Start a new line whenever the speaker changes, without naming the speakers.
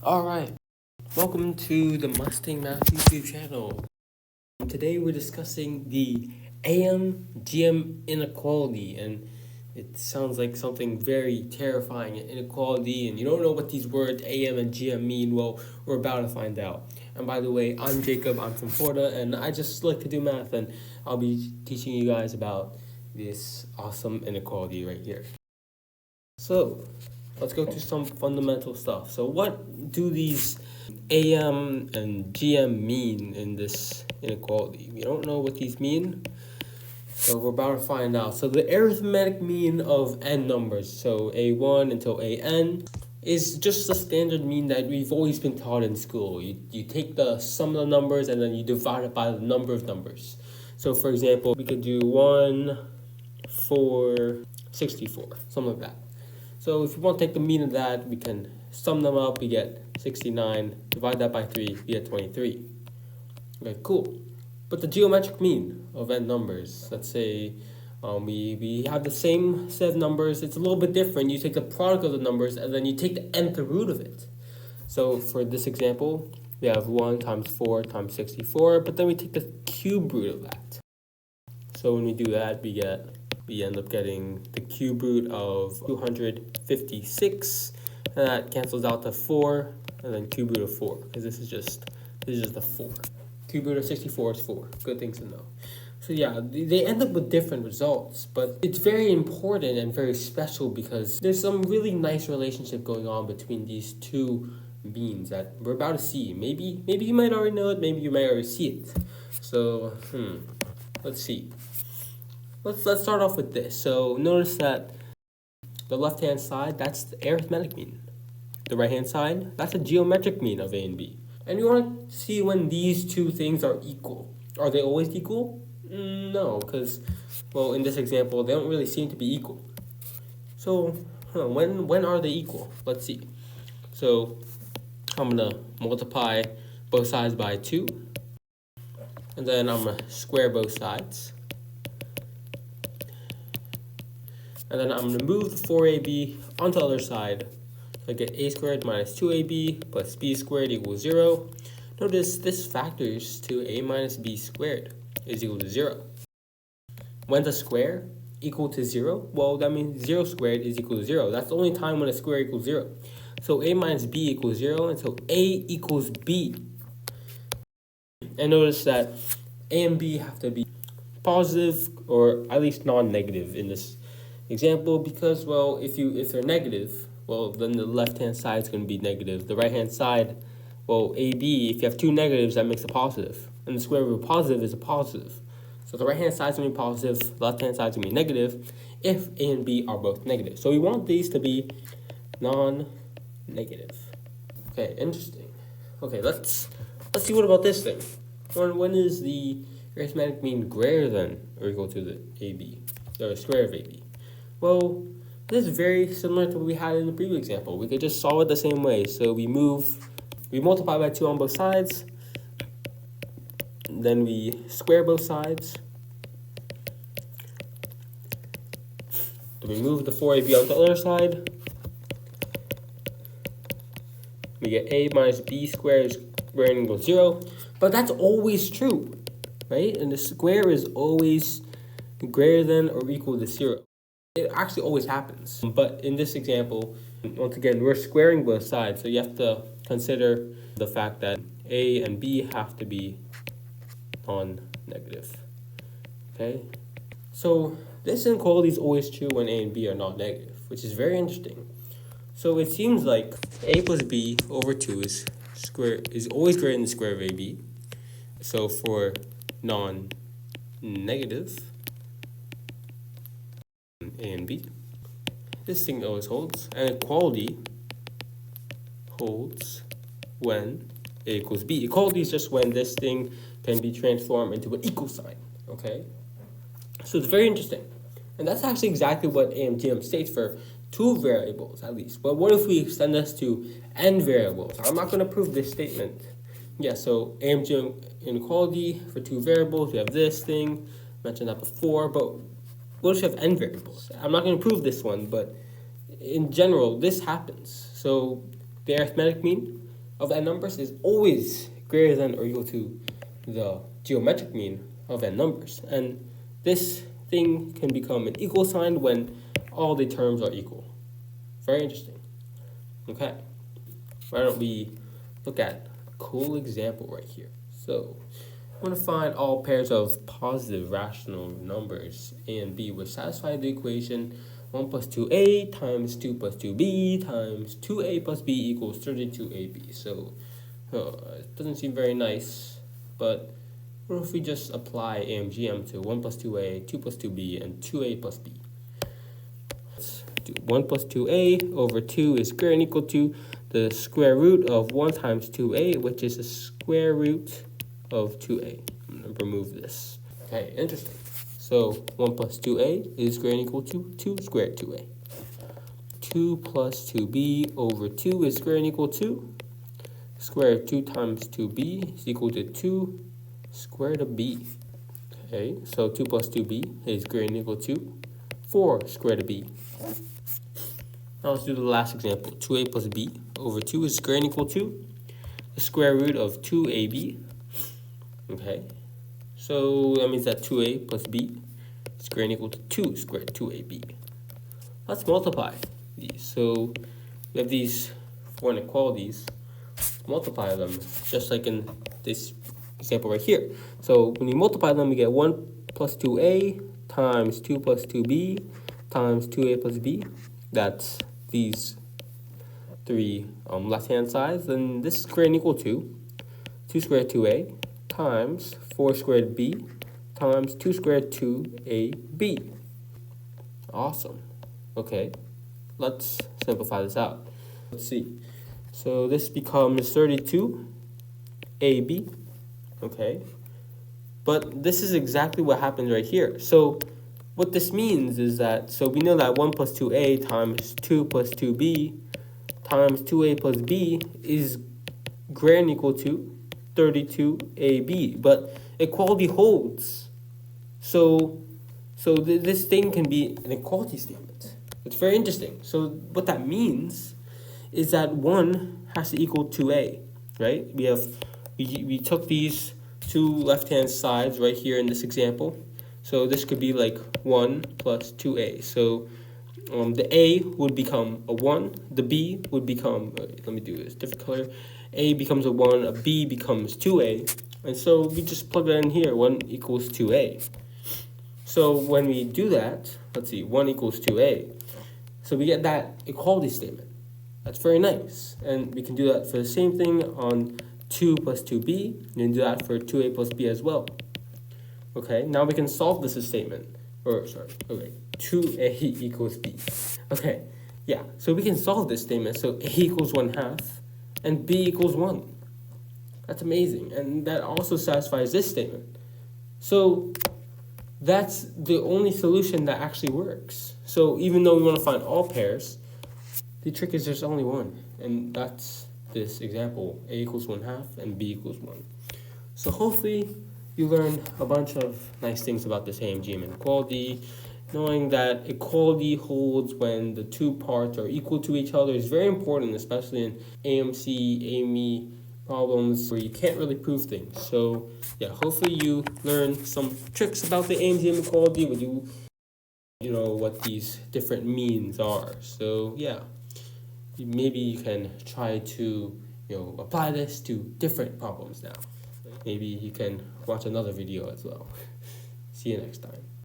Alright, welcome to the Mustang Math YouTube channel. Today we're discussing the AM-GM inequality, and it sounds like something very terrifying, inequality, and you don't know what these words AM and GM mean. Well, we're about to find out. And by the way, I'm Jacob, I'm from Florida, and I just like to do math, and I'll be teaching you guys about this awesome inequality right here. So, let's go through some fundamental stuff. So what do these AM and GM mean in this inequality? We don't know what these mean, so we're about to find out. So the arithmetic mean of n numbers, so A1 until AN, is just the standard mean that we've always been taught in school. You take the sum of the numbers and then you divide it by the number of numbers. So for example, we could do 1, 4, 64, something like that. So if you want to take the mean of that, we can sum them up, we get 69, divide that by 3, we get 23. Okay, cool. But the geometric mean of n numbers, let's say we have the same set of numbers, it's a little bit different. You take the product of the numbers and then you take the nth root of it. So for this example, we have 1 times 4 times 64, but then we take the cube root of that. So when we do that, we end up getting the cube root of 256, and that cancels out to 4, and then cube root of 4, because this is just a 4. Cube root of 64 is 4. Good things to know. So yeah, they end up with different results, but it's very important and very special because there's some really nice relationship going on between these two means that we're about to see. Maybe you might already know it, maybe you might already see it. So, let's see. Let's start off with this. So notice that the left-hand side, that's the arithmetic mean. The right-hand side, that's a geometric mean of A and B. And you want to see when these two things are equal. Are they always equal? No, because, well, in this example, they don't really seem to be equal. So, when are they equal? Let's see. So, I'm going to multiply both sides by 2. And then I'm going to square both sides. And then I'm going to move the 4ab onto the other side. So I get a squared minus 2ab plus b squared equals 0. Notice this factors to a minus b squared is equal to 0. When's a square equal to 0? Well, that means 0 squared is equal to 0. That's the only time when a square equals 0. So a minus b equals 0, and so a equals b. And notice that a and b have to be positive or at least non-negative in this example, because, well, if they're negative, well, then the left-hand side is going to be negative. The right-hand side, well, AB, if you have two negatives, that makes a positive. And the square root of positive is a positive. So the right-hand side is going to be positive, the left-hand side is going to be negative if A and B are both negative. So we want these to be non-negative. Okay, interesting. Okay, let's see what about this thing. When is the arithmetic mean greater than or equal to the AB, or the square of AB? Well, this is very similar to what we had in the previous example. We could just solve it the same way. So we multiply by 2 on both sides, then we square both sides, then we move the 4ab onto the other side, we get a minus b squared equals 0, but that's always true, right? And the square is always greater than or equal to 0. It actually always happens. But in this example, once again, we're squaring both sides. So you have to consider the fact that A and B have to be non-negative. Okay? So this inequality is always true when A and B are not negative, which is very interesting. So it seems like A plus B over 2 is always greater than the square of AB. So for non-negative A and B, this thing always holds. And equality holds when A equals B. Equality is just when this thing can be transformed into an equal sign. Okay? So it's very interesting. And that's actually exactly what AM-GM states for 2 variables at least. But what if we extend this to n variables? I'm not going to prove this statement. Yeah, so AM-GM inequality for 2 variables. We have this thing. Mentioned that before, but what if you have n variables? I'm not going to prove this one, but in general, this happens. So the arithmetic mean of n numbers is always greater than or equal to the geometric mean of n numbers. And this thing can become an equal sign when all the terms are equal. Very interesting. Okay, why don't we look at a cool example right here. So I want to find all pairs of positive rational numbers a and b which satisfy the equation 1 plus 2a times 2 plus 2b times 2a plus b equals 32ab. So it doesn't seem very nice, but what if we just apply AMGM to 1 plus 2a, 2 plus 2b, and 2a plus b? Let's do 1 plus 2a over 2 is greater than or equal to the square root of 1 times 2a, which is the square root of 2a. I'm going to remove this. Okay, interesting. So 1 plus 2a is greater than or equal to 2 squared 2a. 2 plus 2b over 2 is greater than or equal to square root of 2 times 2b is equal to 2 square root of b. Okay, so 2 plus 2b is greater than or equal to 4 square root of b. Now let's do the last example. 2a plus b over 2 is greater than or equal to the square root of 2ab. Okay, so that means that 2a plus b is greater than or equal to 2 squared 2ab. Let's multiply these. So we have these four inequalities. Multiply them just like in this example right here. So when you multiply them, we get 1 plus 2a times 2 plus 2b times 2a plus b. That's these three left-hand sides. Then this is greater than or equal to 2 squared 2a times 4 squared b times 2 squared 2ab. Awesome. Okay, let's simplify this out. Let's see. So this becomes 32ab. Okay, but this is exactly what happens right here. So what this means is that, so we know that 1 plus 2a times 2 plus 2b times 2a plus b is greater than or equal to 32ab, but equality holds. So this thing can be an equality statement. It's very interesting. So what that means is that 1 has to equal 2a, right? We took these two left-hand sides right here in this example. So this could be like 1 plus 2a. So the a would become a 1, the b would become, let me do this, different color. A becomes a 1, a b becomes 2a. And so we just plug that in here, 1 equals 2a. So when we do that, let's see, 1 equals 2a. So we get that equality statement. That's very nice. And we can do that for the same thing on 2 plus 2b. You can do that for 2a plus b as well. Okay, now we can solve this statement. Or, sorry, okay, 2a equals b. Okay, yeah, so we can solve this statement. So a equals 1/2 and b equals 1. That's amazing. And that also satisfies this statement. So that's the only solution that actually works. So even though we want to find all pairs, the trick is there's only one, and that's this example, a equals 1/2 and b equals 1. So hopefully you learned a bunch of nice things about this AMGM inequality. Knowing that equality holds when the two parts are equal to each other is very important, especially in AMC, AME problems where you can't really prove things. So yeah, hopefully you learned some tricks about the AMGM inequality when you know what these different means are. So yeah, maybe you can try to apply this to different problems now. Maybe you can watch another video as well. See you next time.